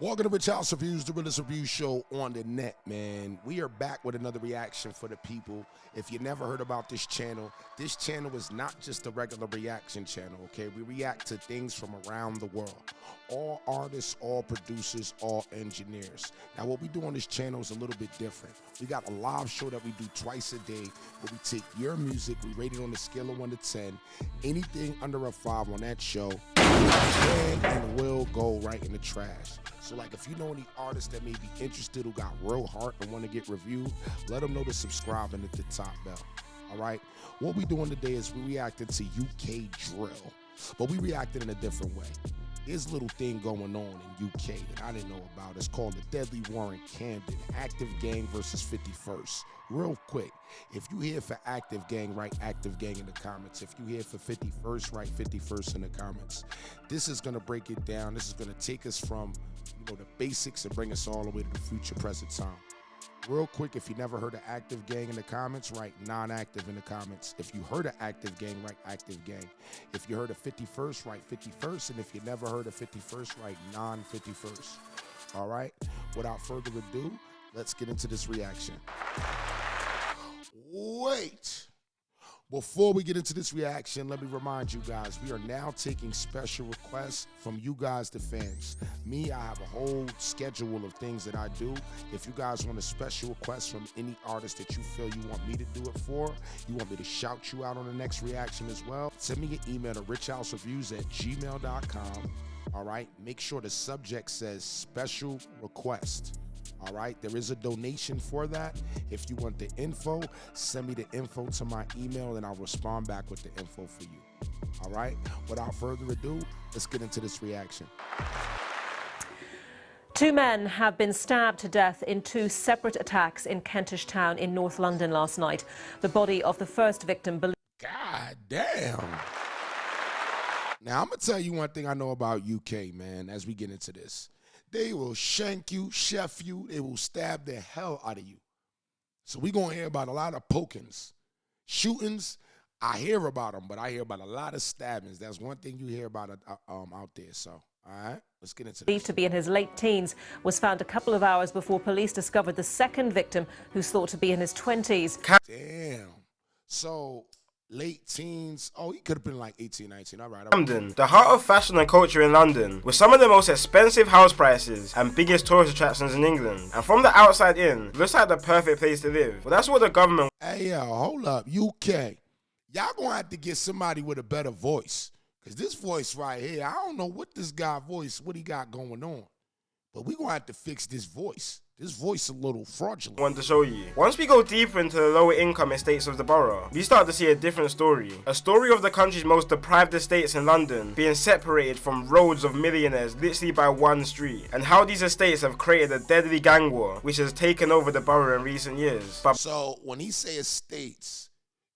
Welcome to Rich House Reviews, the realest review show on the net, man. We are back with another reaction for the people. If you never heard about this channel is not just a regular reaction channel, okay? We react to things from around the world. All artists, all producers, all engineers. Now, what we do on this channel is a little bit different. We got a live show that we do twice a day where we take your music, we rate it on a scale of 1 to 10. Anything under a 5 on that show can and will go right in the trash. So like if you know any artists that may be interested who got real heart and want to get reviewed, let them know to subscribe and hit the top bell. All right? What we doing today is we reacting to UK drill, but we reacted in a different way. There's a little thing going on in UK that I didn't know about. It's called the Deadly War in Camden, Active Gang versus 51st. Real quick, if you here for Active Gang, write Active Gang in the comments. If you here for 51st, write 51st in the comments. This is gonna break it down. This is gonna take us from the basics and bring us all the way to the future present time. Real quick, if you never heard of Active Gang in the comments, write non-active in the comments. If you heard of Active Gang, write Active Gang. If you heard of 51st, write 51st. And if you never heard of 51st, write non-51st. All right? Without further ado, let's get into this reaction. Wait. Before we get into this reaction, let me remind you guys, we are now taking special requests from you guys, the fans. Me, I have a whole schedule of things that I do. If you guys want a special request from any artist that you feel you want me to do it for, you want me to shout you out on the next reaction as well, send me an email to richhousereviews@gmail.com. All right? Make sure the subject says special request. All right, there is a donation for that. If you want the info, send me the info to my email and I'll respond back with the info for you. All right, without further ado, let's get into this reaction. 2 men have been stabbed to death in 2 separate attacks in Kentish Town in North London last night. The body of the first victim... God damn. Now, I'm going to tell you one thing I know about UK, man, as we get into this. They will shank you, chef you, they will stab the hell out of you. So we're going to hear about a lot of pokings. Shootings, I hear about them, but I hear about a lot of stabbings. That's one thing you hear about out there. So, all right, let's get into this. Believed to be in his late teens, was found a couple of hours before police discovered the second victim, who's thought to be in his 20s. Damn. So... late teens. Oh, he could have been like 18, 19. All right. Camden, the heart of fashion and culture in London, with some of the most expensive house prices and biggest tourist attractions in England. And from the outside in, looks like the perfect place to live. But that's what the government... Hey, yo, hold up. UK. Y'all gonna have to get somebody with a better voice. Because this voice right here, I don't know what this guy voice, what he got going on. But we gonna have to fix this voice. This voice a little fraudulent. Want to show you. Once we go deeper into the lower income estates of the borough, we start to see a different story. A story of the country's most deprived estates in London being separated from roads of millionaires literally by one street, and how these estates have created a deadly gang war which has taken over the borough in recent years. So when he say estates,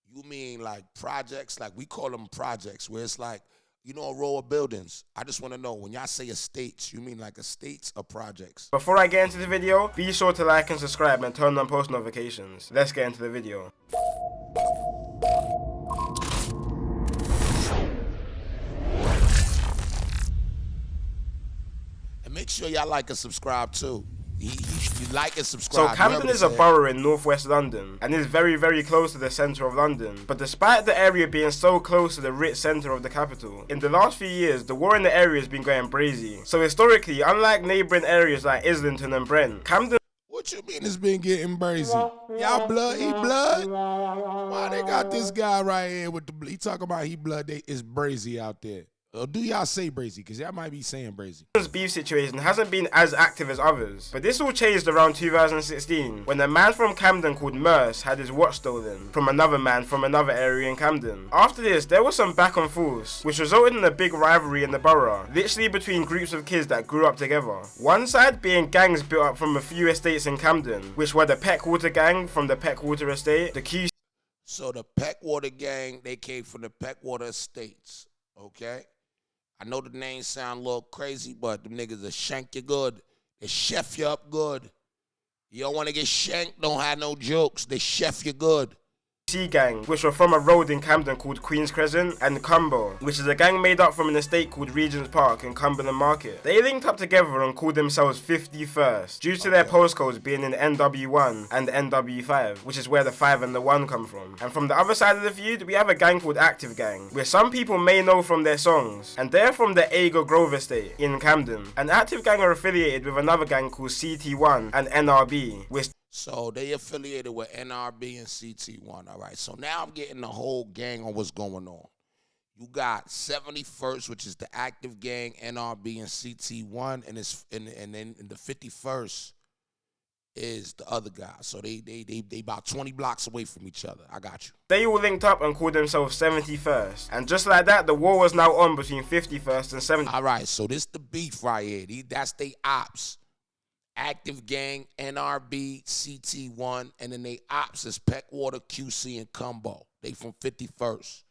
you mean like projects? Like we call them projects, where it's like, you know, a row of buildings. I just want to know, when y'all say estates, you mean like estates or projects? Before I get into the video, be sure to like and subscribe and turn on post notifications. Let's get into the video. And make sure y'all like and subscribe too. You like and subscribe. So Camden is a borough in northwest London and is very, very close to the centre of London. But despite the area being so close to the rich centre of the capital, in the last few years the war in the area has been going brazy. So historically, unlike neighbouring areas like Islington and Brent, Camden... What you mean it's been getting brazy? Y'all blood, he blood? Why they got this guy right here with the... He talking about he blood, it's brazy out there. Do y'all say brazy? Because y'all might be saying brazy. This beef situation hasn't been as active as others, but this all changed around 2016 when a man from Camden called Merce had his watch stolen from another man from another area in Camden. After this, there was some back and forth, which resulted in a big rivalry in the borough, literally between groups of kids that grew up together. One side being gangs built up from a few estates in Camden, which were the Peckwater gang from the Peckwater estate, the Q... So the Peckwater gang, they came from the Peckwater estates, okay? I know the names sound a little crazy, but them niggas will shank you good. They chef you up good. You don't want to get shanked, don't have no jokes. They chef you good. C gang, which were from a road in Camden called Queen's Crescent, and Cumbo, which is a gang made up from an estate called Regent's Park in Cumberland Market. They linked up together and called themselves 51st, due to their postcodes being in NW1 and NW5, which is where the 5 and the 1 come from. And from the other side of the feud, we have a gang called Active Gang, which some people may know from their songs, and they're from the Agar Grove estate in Camden. And Active Gang are affiliated with another gang called CT1 and NRB, which So they affiliated with NRB and CT1. All right. So now I'm getting the whole gang on what's going on. You got 71st, which is the Active Gang, NRB, and CT1, and then the 51st is the other guy. So they about 20 blocks away from each other. I got you. they all linked up and called themselves 71st. And just like that, the war was now on between 51st and 71st. All right. So this the beef right here. That's they ops. Active Gang, NRB, CT1, and then they ops is Peckwater, QC, and Cumbo. They from 51st.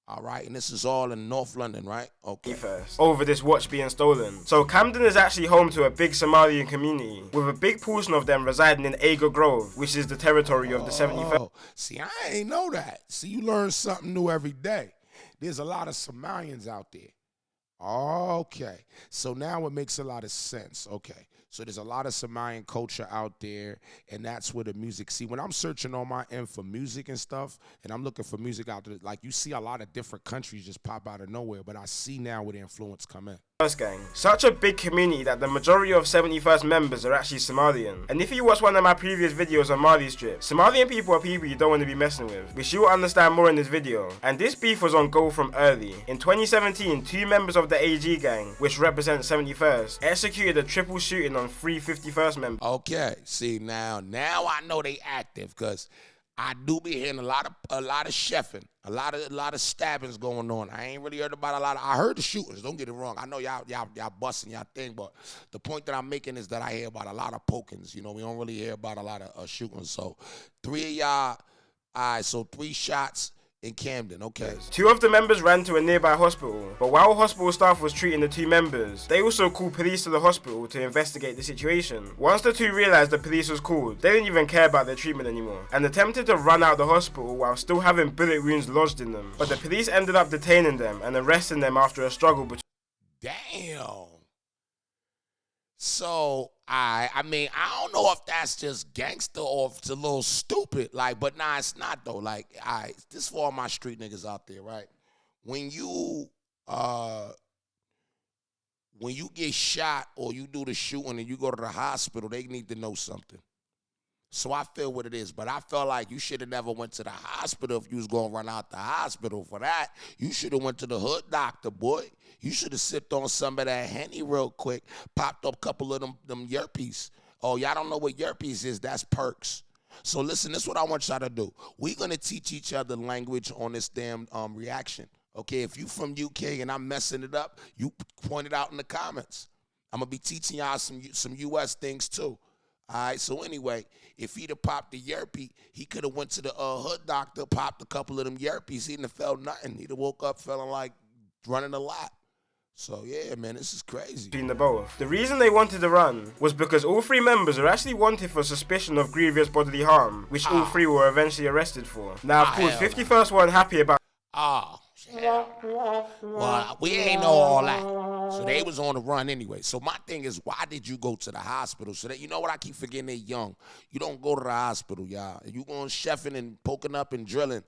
All right, and this is all in North London, right? Okay. First, over this watch being stolen. So Camden is actually home to a big Somalian community, with a big portion of them residing in Agar Grove, which is the territory of the 71st. See, I ain't know that. See, you learn something new every day. There's a lot of Somalians out there. Okay, so now it makes a lot of sense. Okay, so there's a lot of Somalian culture out there, and that's where the music. See, when I'm searching on my end for music and stuff, and I'm looking for music out there, like you see a lot of different countries just pop out of nowhere, but I see now where the influence come in. Gang. Such a big community that the majority of 71st members are actually Somalian. And if you watch one of my previous videos on Mali Strip, Somalian people are people you don't want to be messing with, which you'll understand more in this video. And this beef was on go from early. In 2017, 2 members of the AG gang, which represents 71st, executed a triple shooting on 3 51st members. Okay, see now I know they active, because I do be hearing a lot of chefing, a lot of stabbings going on. I ain't really heard about a lot of. I heard the shootings. Don't get it wrong. I know y'all busting y'all thing, but the point that I'm making is that I hear about a lot of pokings. You know, we don't really hear about a lot of shootings. So 3 of y'all. All right, so 3 shots in Camden, okay. 2 of the members ran to a nearby hospital, but while hospital staff was treating the 2 members, they also called police to the hospital to investigate the situation. Once the 2 realized the police was called, they didn't even care about their treatment anymore, and attempted to run out of the hospital while still having bullet wounds lodged in them. But the police ended up detaining them and arresting them after a struggle between. Damn. So, I mean, I don't know if that's just gangster or if it's a little stupid. Like, but nah, it's not though. Like, this for all my street niggas out there, right? When you get shot or you do the shooting and you go to the hospital, they need to know something. So I feel what it is, but I felt like you should have never went to the hospital if you was gonna run out the hospital for that. You should have went to the hood doctor, boy. You should have sipped on some of that Henny real quick, popped up a couple of them Yerpies. Oh, y'all don't know what Yerpies is? That's perks. So listen, this is what I want y'all to do. We're gonna teach each other language on this damn reaction. Okay, if you from UK and I'm messing it up, you point it out in the comments. I'm gonna be teaching y'all some US things too. All right, so anyway, if he'd have popped the Yerpie, he could have went to the hood doctor, popped a couple of them Yerpies. He didn't have felt nothing. He'd have woke up feeling like running a lot. So yeah, man, this is crazy. Between the both. The reason they wanted to run was because all 3 members are actually wanted for suspicion of grievous bodily harm, which all 3 were eventually arrested for. Now, of course, 51st weren't happy about. Well, we ain't know all that. So they was on the run anyway. So my thing is, why did you go to the hospital? So that, you know what, I keep forgetting they young. You don't go to the hospital, y'all. You going chefing and poking up and drilling.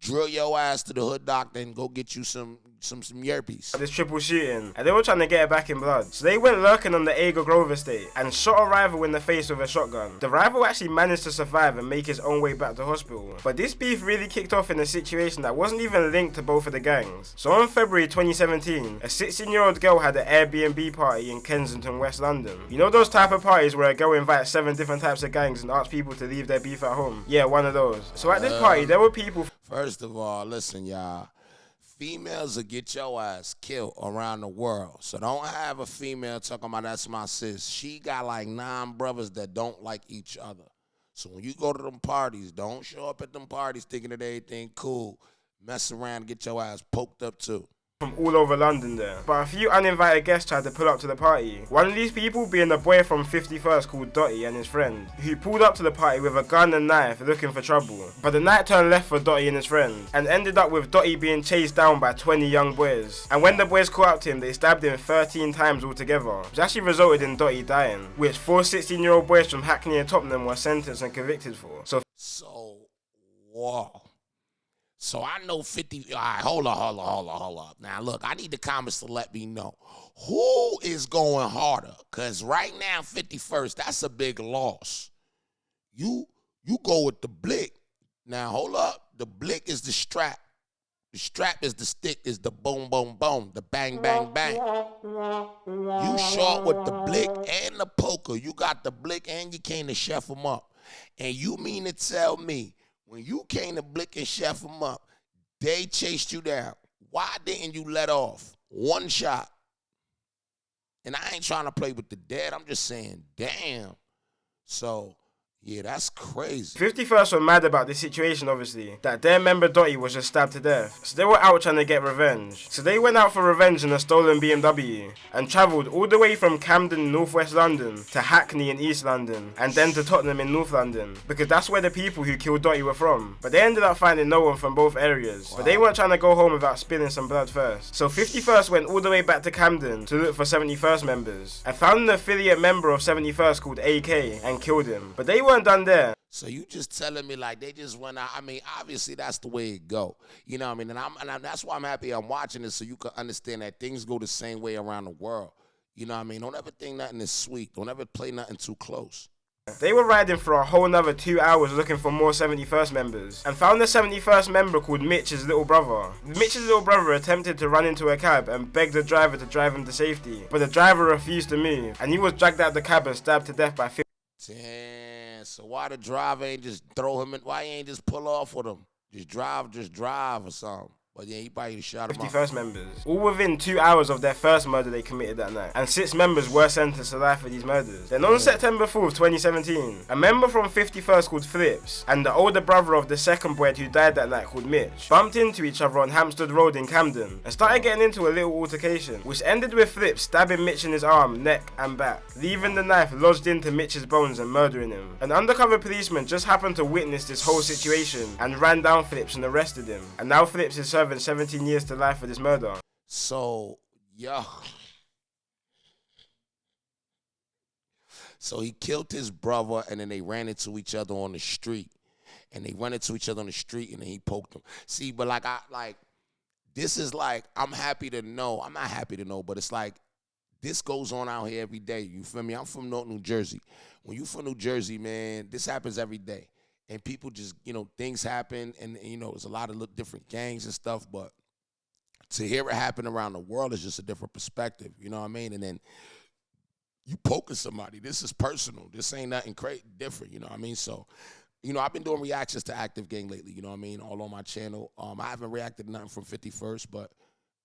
Drill your ass to the hood doctor and go get you some Yerpies. This triple shooting, and they were trying to get it back in blood. So they went lurking on the Agar Grove estate and shot a rival in the face with a shotgun. The rival actually managed to survive and make his own way back to hospital. But this beef really kicked off in a situation that wasn't even linked to both of the gangs. So on February 2017, a 16-year-old girl had an Airbnb party in Kensington, West London. You know those type of parties where a girl invites 7 different types of gangs and asks people to leave their beef at home? Yeah, one of those. So at this party, there were people. First of all, listen, y'all. Females will get your ass killed around the world. So don't have a female talking about that's my sis. She got like 9 brothers that don't like each other. So when you go to them parties, don't show up at them parties thinking that everything cool. Mess around and get your ass poked up too. from all over London there. But a few uninvited guests tried to pull up to the party. One of these people being a boy from 51st called Dotty and his friend, who pulled up to the party with a gun and knife looking for trouble. But the night turned left for Dotty and his friend, and ended up with Dotty being chased down by 20 young boys. And when the boys caught up to him, they stabbed him 13 times altogether, which actually resulted in Dotty dying, which 4 16-year-old boys from Hackney and Tottenham were sentenced and convicted for. So, whoa. So I know 50, all right, hold up. Now look, I need the comments to let me know who is going harder, because right now 51st, that's a big loss. You go with the blick. Now hold up, the blick is the strap. The strap is the stick, is the boom, boom, boom, the bang, bang, bang. You shot with the blick and the poker. You got the blick and you came to chef them up. And you mean to tell me, when you came to blick and chef them up, they chased you down. Why didn't you let off one shot? And I ain't trying to play with the dead. I'm just saying, damn. So, yeah, that's crazy. 51st were mad about this situation, obviously, that their member Dotty was just stabbed to death. So they were out trying to get revenge. So they went out for revenge in a stolen BMW and travelled all the way from Camden in northwest London to Hackney in East London and then to Tottenham in North London, because that's where the people who killed Dotty were from. But they ended up finding no one from both areas. Wow. But they weren't trying to go home without spilling some blood first. So 51st went all the way back to Camden to look for 71st members and found an affiliate member of 71st called AK and killed him. But they weren't done there. So you just telling me like they just went out? I mean, obviously that's the way it go. You know what I mean? And that's why I'm happy I'm watching this, so you can understand that things go the same way around the world. You know what I mean? Don't ever think nothing is sweet. Don't ever play nothing too close. They were riding for a whole nother 2 hours looking for more 71st members and found a 71st member called Mitch's little brother. Mitch's little brother attempted to run into a cab and begged the driver to drive him to safety, but the driver refused to move and he was dragged out of the cab and stabbed to death by 50. Damn, so why the driver ain't just throw him in? Why he ain't just pull off with him? Just drive or something. But yeah, he probably shot him 51st members, all within 2 hours of their first murder they committed that night, and 6 members were sentenced to life for these murders. Then on September 4th, 2017, a member from 51st called Flips and the older brother of the second boy who died that night called Mitch bumped into each other on Hampstead Road in Camden and started getting into a little altercation, which ended with Flips stabbing Mitch in his arm, neck and back, leaving the knife lodged into Mitch's bones and murdering him. An undercover policeman just happened to witness this whole situation and ran down Flips and arrested him, and now Flips is serving 17 years to life for this murder. So, yeah. So he killed his brother, and then they ran into each other on the street. And they run into each other on the street, and then he poked him. See, but this is like, I'm happy to know. I'm not happy to know, but it's like, this goes on out here every day. You feel me? I'm from North New Jersey. When you from New Jersey, man, this happens every day. And people just, things happen, and, there's a lot of different gangs and stuff, but to hear it happen around the world is just a different perspective, you know what I mean? And then you poking somebody, this is personal. This ain't nothing different, you know what I mean? So, I've been doing reactions to Active Gang lately, you know what I mean, all on my channel. I haven't reacted to nothing from 51st, but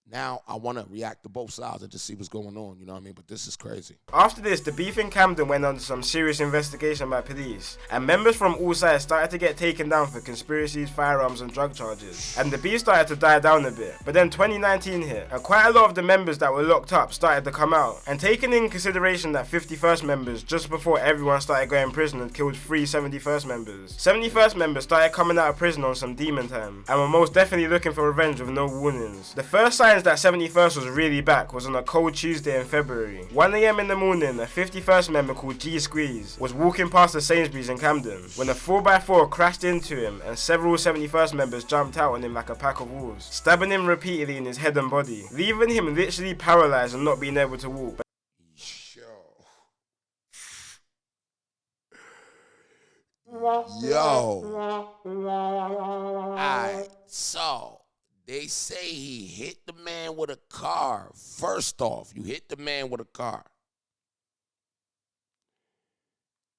now I want to react to both sides and just see what's going on, you know what I mean? But this is crazy. After this, the beef in Camden went under some serious investigation by police, and members from all sides started to get taken down for conspiracies, firearms and drug charges, and the beef started to die down a bit. But then 2019 hit, and quite a lot of the members that were locked up started to come out, and taking in consideration that 51st members, just before everyone started going to prison, and killed 3 71st members. 71st members started coming out of prison on some demon time, and were most definitely looking for revenge with no warnings. The first sign that 71st was really back was on a cold Tuesday in February. 1 AM in the morning, a 51st member called G Squeeze was walking past the Sainsbury's in Camden when a 4x4 crashed into him and several 71st members jumped out on him like a pack of wolves, stabbing him repeatedly in his head and body, leaving him literally paralyzed and not being able to walk. Yo. Alright, so they say he hit the man with a car. First off, you hit the man with a car.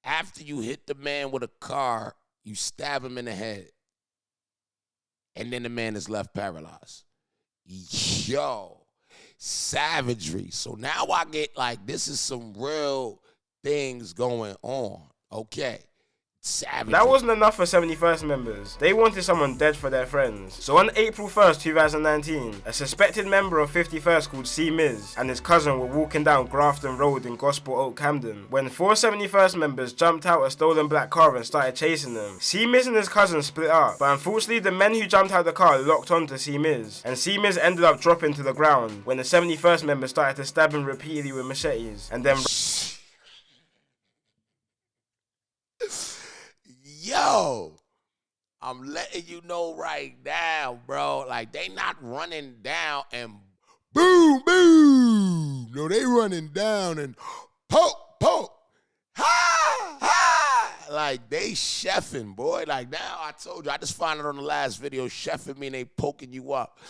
After you hit the man with a car, you stab him in the head. And then the man is left paralyzed. Yo, savagery. So now I get like, this is some real things going on. Okay. savage. That wasn't enough for 71st members. They wanted someone dead for their friends. So on April 1st, 2019, a suspected member of 51st called C. Miz and his cousin were walking down Grafton Road in Gospel Oak, Camden, when 4 71st members jumped out a stolen black car and started chasing them. C. Miz and his cousin split up, but unfortunately the men who jumped out the car locked onto C. Miz, and C. Miz ended up dropping to the ground when the 71st members started to stab him repeatedly with machetes, and then Yo, I'm letting you know right now, bro. Like, they not running down and boom, boom. No, they running down and poke, poke. Ha, ha. Like, they chefing, boy. Like, now I told you, I just found it on the last video. Chefing mean they poking you up.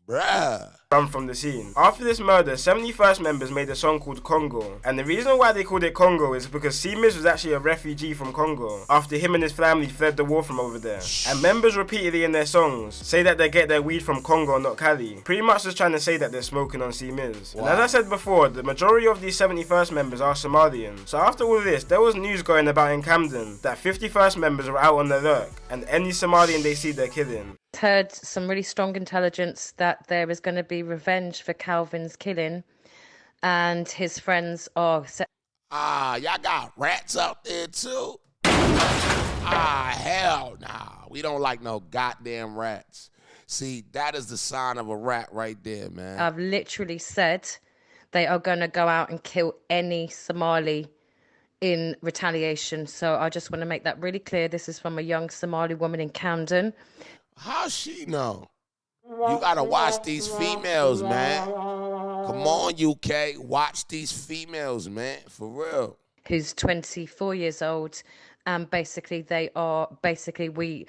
Bruh. Run from the scene. After this murder, 71st members made a song called Congo, and the reason why they called it Congo is because C. Miz was actually a refugee from Congo after him and his family fled the war from over there. And members repeatedly in their songs say that they get their weed from Congo, not Cali, pretty much just trying to say that they're smoking on C. Miz. Wow. And as I said before, the majority of these 71st members are Somalian. So after all of this, there was news going about in Camden that 51st members were out on the lurk, and any Somalian they see they're killing. Heard some really strong intelligence that there is going to be revenge for Calvin's killing, and his friends are y'all got rats out there too? Hell nah. We don't like no goddamn rats. See, that is the sign of a rat right there, man. I've literally said they are going to go out and kill any Somali in retaliation. So I just want to make that really clear. This is from a young Somali woman in Camden. How she know? You gotta watch these females, man. Come on, UK. Watch these females, man. For real. Who's 24 years old. And basically we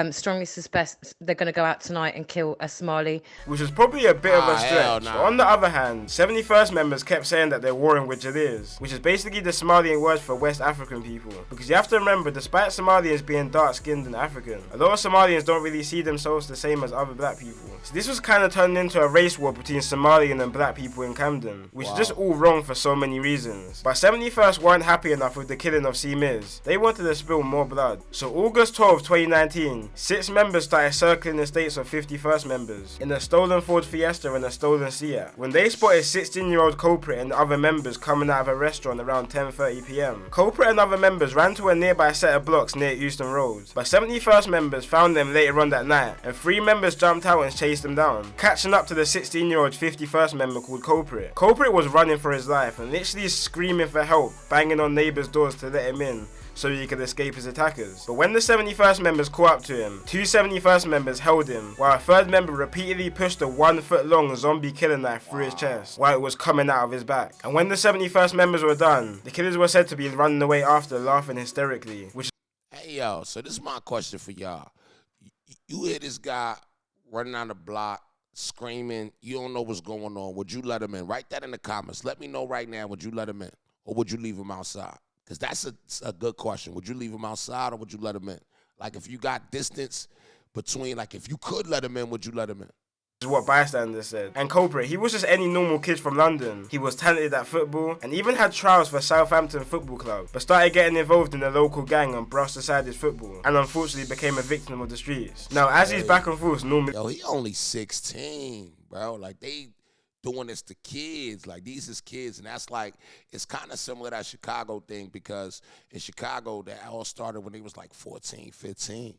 strongly suspect they're going to go out tonight and kill a Somali. Which is probably a bit of a stretch. But on the other hand, 71st members kept saying that they're warring with Jalirs, which is basically the Somalian word for West African people. Because you have to remember, despite Somalians being dark-skinned and African, a lot of Somalians don't really see themselves the same as other black people. So this was kind of turning into a race war between Somalian and black people in Camden, which is just all wrong for so many reasons. But 71st weren't happy enough with the killing of C. Miz. They wanted to spill more blood. So August 12, 2019, 6 members started circling the estates of 51st members in a stolen Ford Fiesta and a stolen Seat when they spotted 16-year-old culprit and other members coming out of a restaurant around 10:30 p.m. Culprit and other members ran to a nearby set of blocks near Euston Road, but 71st members found them later on that night, and 3 members jumped out and chased them down, catching up to the 16-year-old 51st member called Culprit. Culprit was running for his life and literally screaming for help, banging on neighbours' doors to let him in so he could escape his attackers. But when the 71st members caught up to him, 2 71st members held him, while a 3rd member repeatedly pushed a 1-foot-long zombie killer knife through his chest while it was coming out of his back. And when the 71st members were done, the killers were said to be running away after, laughing hysterically, which... Hey, yo, so this is my question for y'all. You hear this guy running down the block, screaming, you don't know what's going on. Would you let him in? Write that in the comments. Let me know right now, would you let him in? Or would you leave him outside? Because that's a good question. Would you leave him outside or would you let him in? Like, if you got distance between, like, if you could let him in, would you let him in? Is what bystanders said. And Culprit, he was just any normal kid from London. He was talented at football and even had trials for Southampton Football Club, but started getting involved in a local gang and brushed aside his football, and unfortunately became a victim of the streets. Now, as he's back and forth, normally... Yo, he only 16, bro. Like, they doing this to kids. Like, these is kids, and that's like, it's kind of similar to that Chicago thing, because in Chicago, that all started when they was like 14, 15.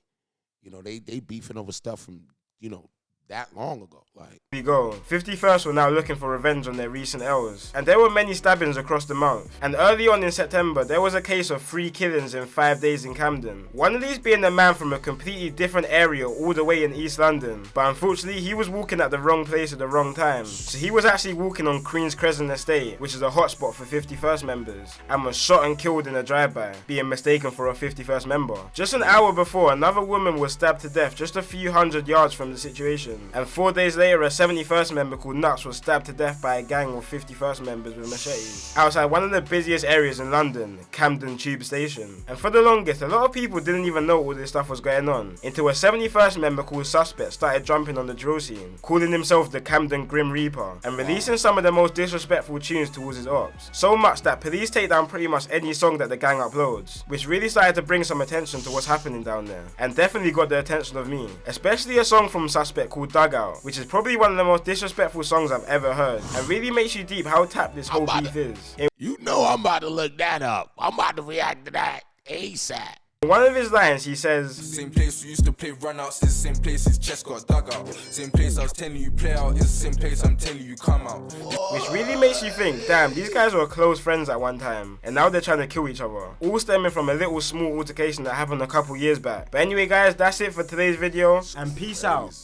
You know, they beefing over stuff from, you know, that long ago. Like, we go. 51st were now looking for revenge on their recent L's, and there were many stabbings across the month. And early on in September, there was a case of 3 killings in 5 days in Camden. One of these being a man from a completely different area all the way in East London, but unfortunately he was walking at the wrong place at the wrong time. So he was actually walking on Queen's Crescent Estate, which is a hotspot for 51st members, and was shot and killed in a drive-by, being mistaken for a 51st member. Just an hour before, another woman was stabbed to death just a few hundred yards from the situation. happened. And 4 days later, a 71st member called Nuts was stabbed to death by a gang of 51st members with machetes outside one of the busiest areas in London, Camden Tube Station. And for the longest, a lot of people didn't even know all this stuff was going on until a 71st member called Suspect started jumping on the drill scene, calling himself the Camden Grim Reaper, and releasing some of the most disrespectful tunes towards his ops. So much that police take down pretty much any song that the gang uploads, which really started to bring some attention to what's happening down there, and definitely got the attention of me, especially a song from Suspect called Dugout, which is probably one of the most disrespectful songs I've ever heard, and really makes you deep how tapped this whole beef is. You know I'm about to look that up. I'm about to react to that ASAP. In one of his lines, he says, same place we used to play runouts, is the same place his chest got dug out. Same place I was telling you play out, is the same place I'm telling you come out. Which really makes you think, damn, these guys were close friends at one time, and now they're trying to kill each other. All stemming from a little small altercation that happened a couple years back. But anyway guys, that's it for today's video, and peace out.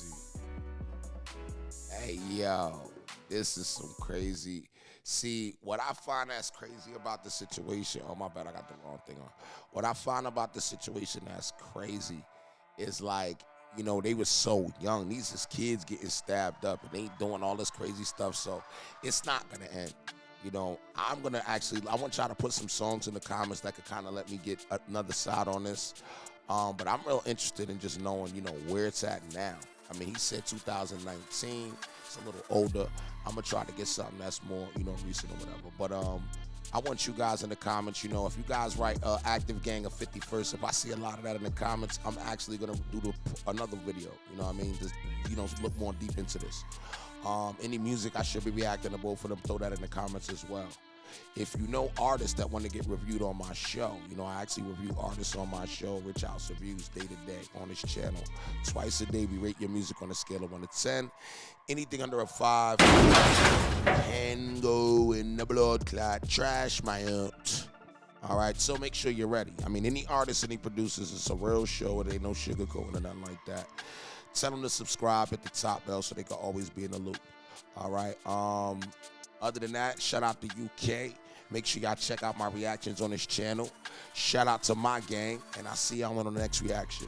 Hey yo, this is some crazy. See, what I find that's crazy about the situation, oh my bad, I got the wrong thing on. What I find about the situation that's crazy is like, you know, they were so young. These is kids getting stabbed up and they doing all this crazy stuff, so it's not gonna end. You know, I want y'all to put some songs in the comments that could kind of let me get another side on this. But I'm real interested in just knowing, you know, where it's at now. I mean, he said 2019. It's a little older. I'm gonna try to get something that's more, you know, recent or whatever. But I want you guys in the comments, you know, if you guys write active gang of 51st, if I see a lot of that in the comments, I'm actually gonna do another video. You know what I mean? Just, you know, look more deep into this. Any music I should be reacting to both of them, throw that in the comments as well. If you know artists that want to get reviewed on my show, you know, I actually review artists on my show, Rich House Reviews, day to day on this channel. Twice a day, we rate your music on a scale of 1 to 10. Anything under a 5 can go in the blood clot trash, my aunt. All right, so make sure you're ready. I mean, any artists, any producers, it's a real show. It ain't no sugarcoating or nothing like that. Tell them to subscribe at the top bell so they can always be in the loop. All right. Other than that, shout out to UK. Make sure y'all check out my reactions on this channel. Shout out to my gang, and I'll see y'all on the next reaction.